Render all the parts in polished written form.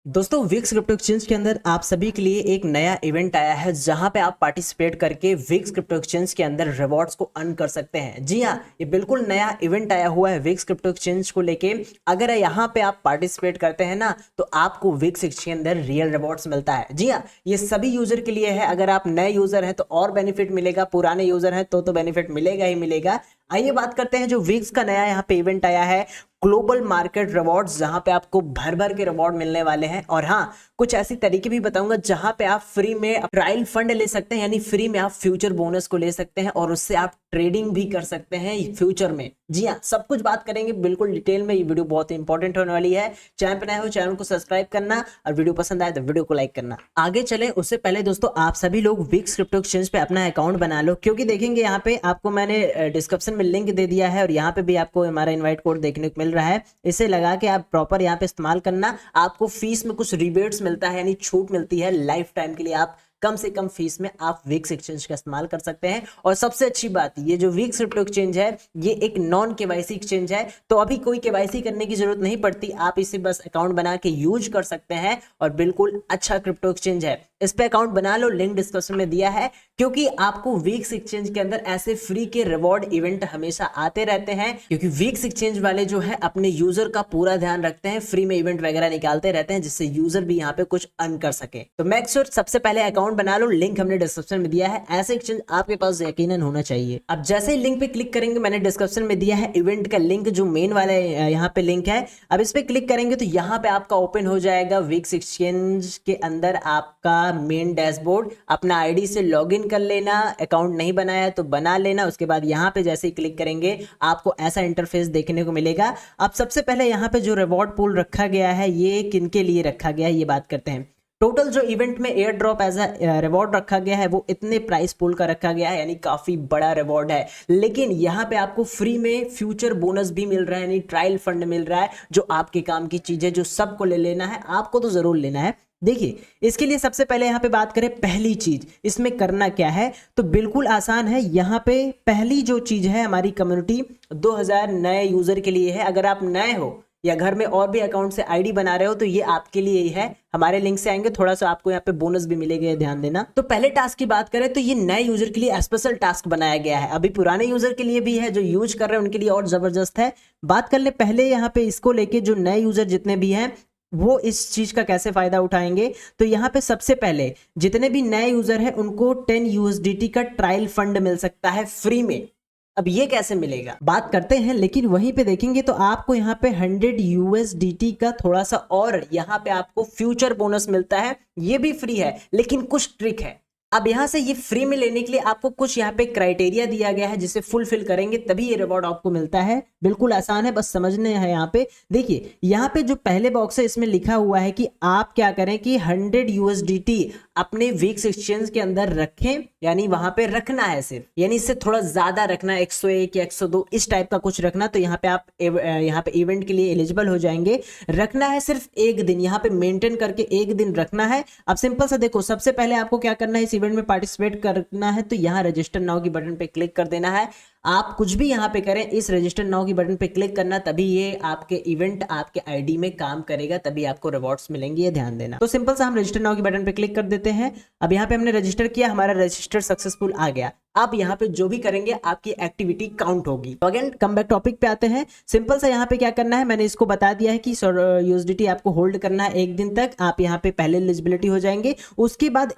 दोस्तों Vicks crypto exchange के अंदर आप सभी के लिए एक नया इवेंट आया है जहां पे आप पार्टिसिपेट करके विक्स क्रिप्टो एक्सचेंज के अंदर रिवॉर्ड्स को अर्न कर सकते हैं। जी हाँ, ये बिल्कुल नया इवेंट आया हुआ है विक्स क्रिप्टो एक्सचेंज को लेके। अगर यहाँ पे आप पार्टिसिपेट करते हैं ना तो आपको विक्स एक्सचेंज के अंदर रियल रिवॉर्ड्स मिलता है। जी हाँ, ये सभी यूजर के लिए है। अगर आप नए यूजर हैं तो और बेनिफिट मिलेगा, पुराने यूजर हैं तो बेनिफिट मिलेगा ही मिलेगा। आइए बात करते हैं जो विक्स का नया यहाँ पे इवेंट आया है, ग्लोबल मार्केट रिवॉर्ड्स, जहां पे आपको भर भर के रिवॉर्ड मिलने वाले हैं। और हाँ, कुछ ऐसी तरीके भी बताऊंगा जहां पे आप फ्री में ट्रायल फंड ले सकते हैं, यानी फ्री में आप फ्यूचर बोनस को ले सकते हैं और उससे आप ट्रेडिंग भी कर सकते हैं फ्यूचर में। जी हाँ, सब कुछ बात करेंगे बिल्कुल डिटेल में। ये वीडियो बहुत ही इंपॉर्टेंट होने वाली है। चैनल पर नए हो चैनल को सब्सक्राइब करना और वीडियो पसंद आए तो वीडियो को लाइक करना। आगे चले उससे पहले दोस्तों आप सभी लोग विक्स क्रिप्टो एक्सचेंज पे अपना अकाउंट बना लो, क्योंकि देखेंगे यहाँ पे आपको मैंने डिस्क्रिप्शन में लिंक दे दिया है और यहाँ पे भी आपको हमारा इनवाइट कोड देखने को मिल रहा है। इसे लगा के आप प्रॉपर यहाँ पे इस्तेमाल करना। आपको फीस में कुछ रिबेट्स मिलता है, यानी छूट मिलती है लाइफ टाइम के लिए। आप कम से कम फीस में आप विक्स एक्सचेंज का इस्तेमाल कर सकते हैं। और सबसे अच्छी बात, ये जो विक्स क्रिप्टो एक्सचेंज है ये एक नॉन केवाईसी एक्सचेंज है, तो अभी कोई केवाईसी करने की जरूरत नहीं पड़ती। आप इसे बस अकाउंट बना के यूज कर सकते हैं और बिल्कुल अच्छा क्रिप्टो एक्सचेंज है। इस पे अकाउंट बना लो, लिंक डिस्क्रिप्शन में दिया है। क्योंकि आपको विक्स एक्सचेंज के अंदर ऐसे फ्री के रिवॉर्ड इवेंट हमेशा आते रहते हैं, क्योंकि विक्स एक्सचेंज वाले जो है अपने यूजर का पूरा ध्यान रखते हैं, फ्री में इवेंट वगैरह निकालते रहते हैं जिससे यूजर भी यहाँ पे कुछ अर्न कर सके। तो मेक श्योर सबसे पहले अकाउंट बना लो, लिंक हमने डिस्क्रिप्शन में दिया है। ऐसे एक्सचेंज आपके पास यकीनन होना चाहिए। अब जैसे ही लिंक पे क्लिक करेंगे, मैंने डिस्क्रिप्शन में दिया है इवेंट का लिंक, जो मेन वाला यहाँ पे लिंक है। अब इस पे क्लिक करेंगे तो यहाँ पे आपका ओपन हो जाएगा विक्स एक्सचेंज के अंदर आपका मेन डैशबोर्ड। अपना आईडी से लॉगिन कर लेना, अकाउंट नहीं बनाया तो बना लेना। उसके बाद यहाँ पे जैसे ही क्लिक करेंगे आपको ऐसा इंटरफेस देखने को मिलेगा। अब सबसे पहले यहाँ पे जो रिवॉर्ड पूल रखा गया है ये किन के लिए रखा गया है ये बात करते हैं। टोटल जो इवेंट में air drop as a reward रखा गया है वो इतने प्राइस पूल का रखा गया है, यानी काफी बड़ा रिवॉर्ड है। लेकिन यहाँ पे आपको फ्री में फ्यूचर बोनस भी मिल रहा है, यानी ट्रायल फंड मिल रहा है, जो आपके काम की चीज है, जो सबको ले लेना है। आपको तो जरूर लेना है। देखिए, इसके लिए सबसे पहले यहाँ पे बात करें पहली चीज इसमें करना क्या है, तो बिल्कुल आसान है। यहाँ पे पहली जो चीज है हमारी कम्युनिटी 2000 नए यूजर के लिए है। अगर आप नए हो या घर में और भी अकाउंट से आईडी बना रहे हो तो ये आपके लिए ही है। हमारे लिंक से आएंगे, थोड़ा सा आपको यहाँ पे बोनस भी मिलेगा, ध्यान देना। तो पहले टास्क की बात करें तो ये नए यूजर के लिए स्पेशल टास्क बनाया गया है। अभी पुराने यूजर के लिए भी है, जो यूज कर रहे हैं उनके लिए और जबरदस्त है। बात कर ले पहले यहाँ पे इसको लेके, जो नए यूजर जितने भी हैं वो इस चीज का कैसे फायदा उठाएंगे। तो यहाँ पे सबसे पहले जितने भी नए यूजर हैं उनको 10 यूएसडीटी का ट्रायल फंड मिल सकता है फ्री में। अब ये कैसे मिलेगा बात करते हैं, लेकिन वहीं पे देखेंगे तो आपको यहाँ पे 100 यूएसडीटी का थोड़ा सा और यहाँ पे आपको फ्यूचर बोनस मिलता है। ये भी फ्री है लेकिन कुछ ट्रिक है। अब यहाँ से ये फ्री में लेने के लिए आपको कुछ यहाँ पे क्राइटेरिया दिया गया है, जिसे फुलफिल करेंगे तभी ये रिवॉर्ड आपको मिलता है। बिल्कुल आसान है, बस समझने हैं। यहाँ पे देखिए, यहाँ पे जो पहले बॉक्स है इसमें लिखा हुआ है कि आप क्या करें कि 100 यूएसडीटी अपने विक्स एक्सचेंज के अंदर रखें, यानी वहां पे रखना है सिर्फ, यानी इससे थोड़ा ज्यादा रखना, 101 या 102 इस टाइप का कुछ रखना। तो यहाँ पे आप यहाँ पे इवेंट के लिए एलिजिबल हो जाएंगे। रखना है सिर्फ एक दिन, यहाँ पे मेंटेन करके एक दिन रखना है। अब सिंपल सा देखो, सबसे पहले आपको क्या करना है, इस इवेंट में पार्टिसिपेट करना है तो यहाँ रजिस्टर नाउ की बटन पे क्लिक कर देना है। आप कुछ भी यहाँ पे करें, इस रजिस्टर नाउ की बटन पे क्लिक करना, तभी ये आपके इवेंट आपके आईडी में काम करेगा, तभी आपको रिवॉर्ड्स मिलेंगे, ये ध्यान देना। तो सिंपल सा हम रजिस्टर नाउ की बटन पे क्लिक कर देते हैं। अब यहाँ पे हमने रजिस्टर किया, हमारा रजिस्टर सक्सेसफुल आ गया। अब यहाँ पे जो भी करेंगे आपकी एक्टिविटी काउंट होगी। तो अगेन कम बैक टॉपिक पे आते हैं। सिंपल सा यहाँ पे क्या करना है, मैंने इसको बता दिया है कि यूएसडीटी आपको होल्ड करना है एक दिन तक। आप यहाँ पे पहले एलिजिबिलिटी हो जाएंगे। उसके बाद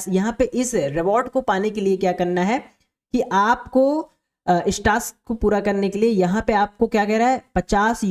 यहाँ पे इस रिवॉर्ड को पाने के लिए क्या करना है कि आपको इस टास्क को पूरा करने के लिए यहाँ पे आपको क्या कह रहा है, 50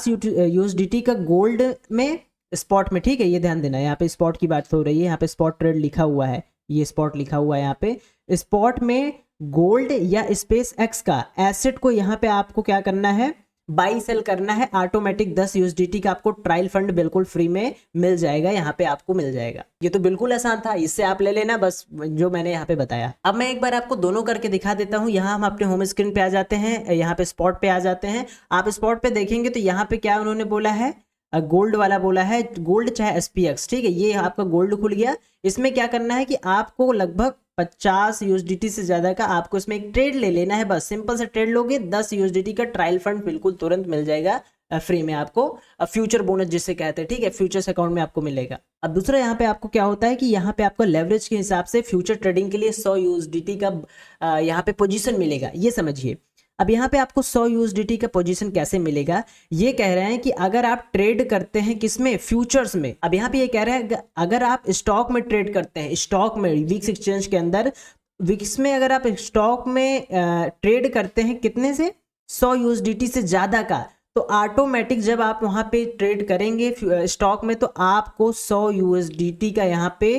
यूएसडीटी का गोल्ड में स्पॉट में, ठीक है, ये ध्यान देना। यहाँ पे स्पॉट की बात हो रही है, यहाँ पे स्पॉट ट्रेड लिखा हुआ है, ये स्पॉट लिखा हुआ है। यहाँ पे स्पॉट में गोल्ड या स्पेस एक्स का एसेट को यहाँ पे आपको क्या करना है, बाई सेल करना है। ऑटोमेटिक 10 यूएसडीटी का आपको ट्रायल फंड बिल्कुल फ्री में मिल जाएगा, यहाँ पे आपको मिल जाएगा। ये तो बिल्कुल आसान था, इससे आप ले लेना बस, जो मैंने यहाँ पे बताया। अब मैं एक बार आपको दोनों करके दिखा देता हूँ। यहाँ हम अपने होम स्क्रीन पे आ जाते हैं, यहाँ पे स्पॉट पे आ जाते हैं। आप स्पॉट पे देखेंगे तो यहाँ पे क्या उन्होंने बोला है, गोल्ड वाला बोला है, गोल्ड चाहे एसपीएक्स, ठीक है, ये आपका गोल्ड खुल गया। इसमें क्या करना है कि आपको लगभग 50 यूएसडीटी से ज्यादा का आपको इसमें एक ट्रेड ले लेना है। बस सिंपल सा ट्रेड लोगे, 10 यूएसडीटी का ट्रायल फंड बिल्कुल तुरंत मिल जाएगा। फ्री में आपको फ्यूचर बोनस जिसे कहते हैं, ठीक है, फ्यूचर्स अकाउंट में आपको मिलेगा। अब दूसरा यहाँ पे आपको क्या होता है कि यहाँ पे आपको लेवरेज के हिसाब से फ्यूचर ट्रेडिंग के लिए 100 यूएसडीटी का यहाँ पे पोजीशन मिलेगा, ये समझिए। अब यहाँ पे आपको 100 यूएसडीटी का पोजीशन कैसे मिलेगा, ये कह रहे हैं कि अगर आप ट्रेड करते हैं किसमें, फ्यूचर्स में। अब यहाँ पे ये कह रहे हैं अगर आप स्टॉक में ट्रेड करते हैं, स्टॉक में विक्स एक्सचेंज के अंदर, विक्स में अगर आप स्टॉक में ट्रेड करते हैं कितने से, 100 यूएसडीटी से ज़्यादा का, तो ऑटोमेटिक जब आप वहाँ पे ट्रेड करेंगे स्टॉक में, तो आपको 100 यूएसडीटी का यहाँ पे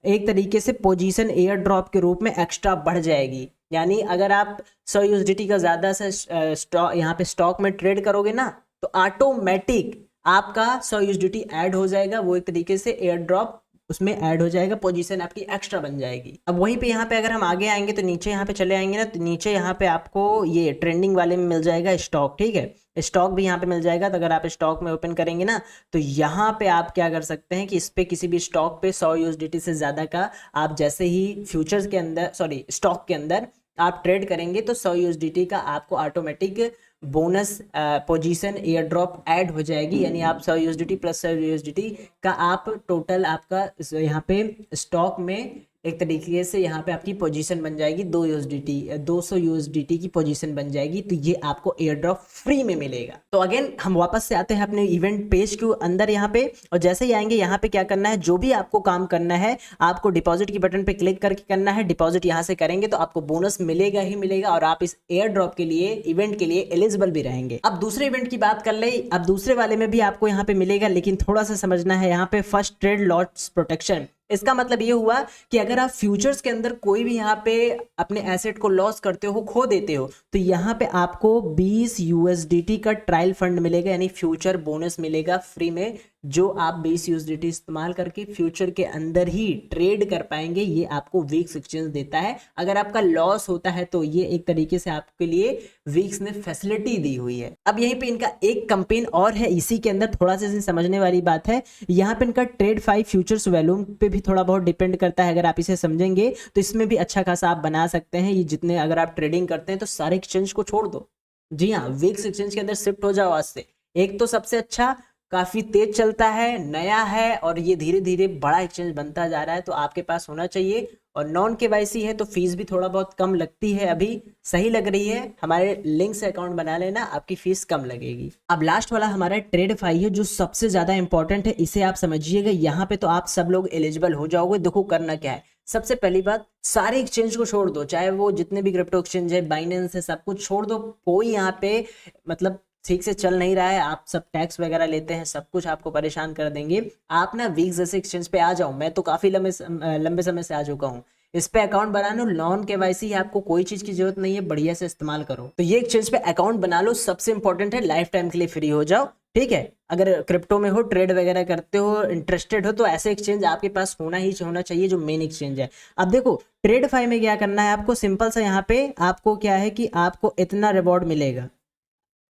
एक तरीके से पोजीशन एयर ड्रॉप के रूप में एक्स्ट्रा बढ़ जाएगी। यानी अगर आप 100 यूएसडीटी का ज़्यादा से स्टॉक यहाँ पे स्टॉक में ट्रेड करोगे ना, तो ऑटोमेटिक आपका 100 यूएसडीटी ऐड हो जाएगा, वो एक तरीके से एयर ड्रॉप उसमें ऐड हो जाएगा, पोजीशन आपकी एक्स्ट्रा बन जाएगी। अब वहीं पे यहाँ पे अगर हम आगे आएंगे तो नीचे यहाँ पे चले आएंगे ना, तो नीचे यहाँ पे आपको ये ट्रेंडिंग वाले में मिल जाएगा स्टॉक, ठीक है, स्टॉक भी यहाँ पे मिल जाएगा। तो अगर आप स्टॉक में ओपन करेंगे ना, तो यहाँ पे आप क्या कर सकते हैं कि इस पे किसी भी स्टॉक पे 100 यूएसडीटी से ज़्यादा का आप जैसे ही फ्यूचर्स के अंदर, सॉरी स्टॉक के अंदर आप ट्रेड करेंगे, तो 100 यूएसडीटी का आपको automatic bonus position air drop add हो जाएगी। यानी आप 100 यूएसडीटी प्लस 100 यूएसडीटी का आप टोटल आपका यहाँ पे स्टॉक में एक तरीके से यहाँ पे आपकी पोजीशन बन जाएगी 200 यूएसडीटी की पोजीशन बन जाएगी। तो ये आपको एयर ड्रॉप फ्री में मिलेगा। तो अगेन हम वापस से आते हैं अपने इवेंट पेज के अंदर यहाँ पे, और जैसे ही आएंगे यहाँ पे क्या करना है, जो भी आपको काम करना है आपको डिपॉजिट की बटन पे क्लिक करके करना है। डिपॉजिट यहाँ से करेंगे तो आपको बोनस मिलेगा ही मिलेगा, और आप इस एयर ड्रॉप के लिए इवेंट के लिए एलिजिबल भी रहेंगे। अब दूसरे इवेंट की बात कर ले, अब दूसरे वाले में भी आपको यहाँ पे मिलेगा, लेकिन थोड़ा सा समझना है यहाँ पे फर्स्ट ट्रेड लॉस प्रोटेक्शन। इसका मतलब ये हुआ कि अगर आप फ्यूचर्स के अंदर कोई भी यहाँ पे अपने एसेट को लॉस करते हो, खो देते हो, तो यहाँ पे आपको 20 यूएसडीटी का ट्रायल फंड मिलेगा, यानी फ्यूचर बोनस मिलेगा फ्री में, जो आप 20 यूएसडीटी इस्तेमाल करके फ्यूचर के अंदर ही ट्रेड कर पाएंगे। ये आपको वीक्स एक्सचेंज देता है। अगर आपका लॉस होता है तो ये एक तरीके से आपके लिए वीक्स ने फैसिलिटी दी हुई है। अब यहीं पे इनका एक कैंपेन और है, इसी के अंदर थोड़ा सा समझने वाली बात है। यहाँ पे इनका ट्रेड 5 फ्यूचर्स वॉल्यूम पे भी थोड़ा बहुत डिपेंड करता है। अगर आप इसे समझेंगे तो इसमें भी अच्छा खासा आप बना सकते हैं। ये जितने अगर आप ट्रेडिंग करते हैं तो सारे एक्सचेंज को छोड़ दो, जी हाँ, वीक्स एक्सचेंज के अंदर शिफ्ट हो जाओ आज से। एक तो सबसे अच्छा, काफी तेज चलता है, नया है, और ये धीरे धीरे बड़ा एक्सचेंज बनता जा रहा है, तो आपके पास होना चाहिए। और नॉन केवाईसी है तो फीस भी थोड़ा बहुत कम लगती है, अभी सही लग रही है। हमारे लिंक से अकाउंट बना लेना, आपकी फीस कम लगेगी। अब लास्ट वाला हमारा TradeFi है, जो सबसे ज्यादा इंपॉर्टेंट है, इसे आप समझिएगा। यहाँ पे तो आप सब लोग एलिजिबल हो जाओगे। देखो करना क्या है, सबसे पहली बात, सारे एक्सचेंज को छोड़ दो, चाहे वो जितने भी क्रिप्टो एक्सचेंज है, बाइनेंस है, सब कुछ छोड़ दो। कोई यहाँ पे मतलब ठीक से चल नहीं रहा है, आप सब टैक्स वगैरह लेते हैं, सब कुछ आपको परेशान कर देंगे। आप ना वीक्स जैसे एक्सचेंज पे आ जाओ, मैं तो काफी लंबे समय से आ चुका हूँ। इस पे अकाउंट बना लो, नॉन केवाईसी है, आपको कोई चीज की जरूरत नहीं है, बढ़िया से इस्तेमाल करो। तो ये एक्सचेंज पे अकाउंट बना लो, सबसे इंपॉर्टेंट है, लाइफ टाइम के लिए फ्री हो जाओ, ठीक है। अगर क्रिप्टो में हो, ट्रेड वगैरह करते हो, इंटरेस्टेड हो, तो ऐसे एक्सचेंज आपके पास होना चाहिए जो मेन एक्सचेंज है। अब देखो TradeFi में क्या करना है आपको, सिंपल सा, यहाँ पे आपको क्या है कि आपको इतना रिवॉर्ड मिलेगा,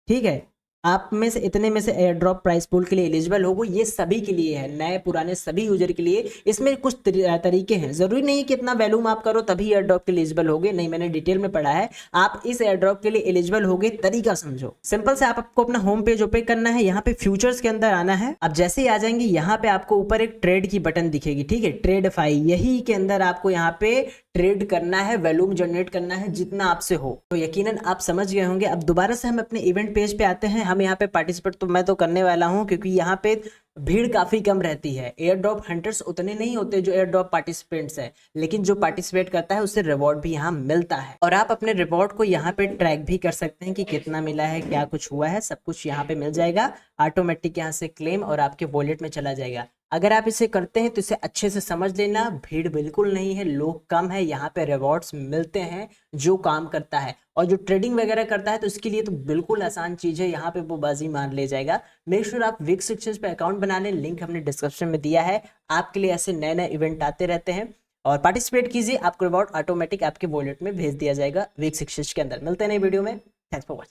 ठीक है। आप में से इतने में से एयर ड्रॉप प्राइस पूल के लिए एलिजिबल होगो। ये सभी के लिए है, नए पुराने सभी यूजर के लिए। इसमें कुछ तरीके हैं, जरूरी नहीं कि इतना वैल्यूम आप करो तभी एयर ड्रॉप के लिए एलिजिबल होगे, नहीं, मैंने डिटेल में पढ़ा है। आप इस एयर ड्रॉप के लिए एलिजिबल होगे, तरीका समझो। सिंपल से आपको अपना होम पेज ओपन करना है, यहाँ पे फ्यूचर्स के अंदर आना है। अब जैसे ही आ जाएंगे, यहाँ पे आपको ऊपर एक ट्रेड की बटन दिखेगी, ठीक है, TradeFi, यही के अंदर आपको यहाँ पे ट्रेड करना है, वैल्यूम जनरेट करना है जितना आपसे हो। तो यकीनन आप समझ गए होंगे। अब दोबारा से हम अपने इवेंट पेज पे आते हैं। हम यहाँ पे पार्टिसिपेट तो मैं तो करने वाला हूँ, क्योंकि यहाँ पे भीड़ काफी कम रहती है। एयर ड्रॉप हंटर्स उतने नहीं होते जो एयर ड्रॉप पार्टिसिपेंट्स हैं, लेकिन जो पार्टिसिपेट करता है उससे रिवॉर्ड भी यहाँ मिलता है। और आप अपने रिवॉर्ड को यहाँ पे ट्रैक भी कर सकते हैं कि कितना मिला है, क्या कुछ हुआ है, सब कुछ यहाँ पे मिल जाएगा ऑटोमेटिक, यहाँ से क्लेम और आपके वॉलेट में चला जाएगा। अगर आप इसे करते हैं तो इसे अच्छे से समझ लेना, भीड़ बिल्कुल नहीं है, लोग कम है, यहाँ पे रिवॉर्ड्स मिलते हैं जो काम करता है। और जो ट्रेडिंग वगैरह करता है तो उसके लिए तो बिल्कुल आसान चीज है, यहाँ पे वो बाजी मार ले जाएगा। मेक श्योर आप विक्स एक्सचेंज पे अकाउंट बना लें, लिंक हमने डिस्क्रिप्शन में दिया है। आपके लिए ऐसे नए नए इवेंट आते रहते हैं, और पार्टिसिपेट कीजिए, आपको रिवॉर्ड ऑटोमेटिक आपके वॉलेट में भेज दिया जाएगा विक्स एक्सचेंज के अंदर। मिलते हैं नई वीडियो में, थैंक्स फॉर वॉचिंग।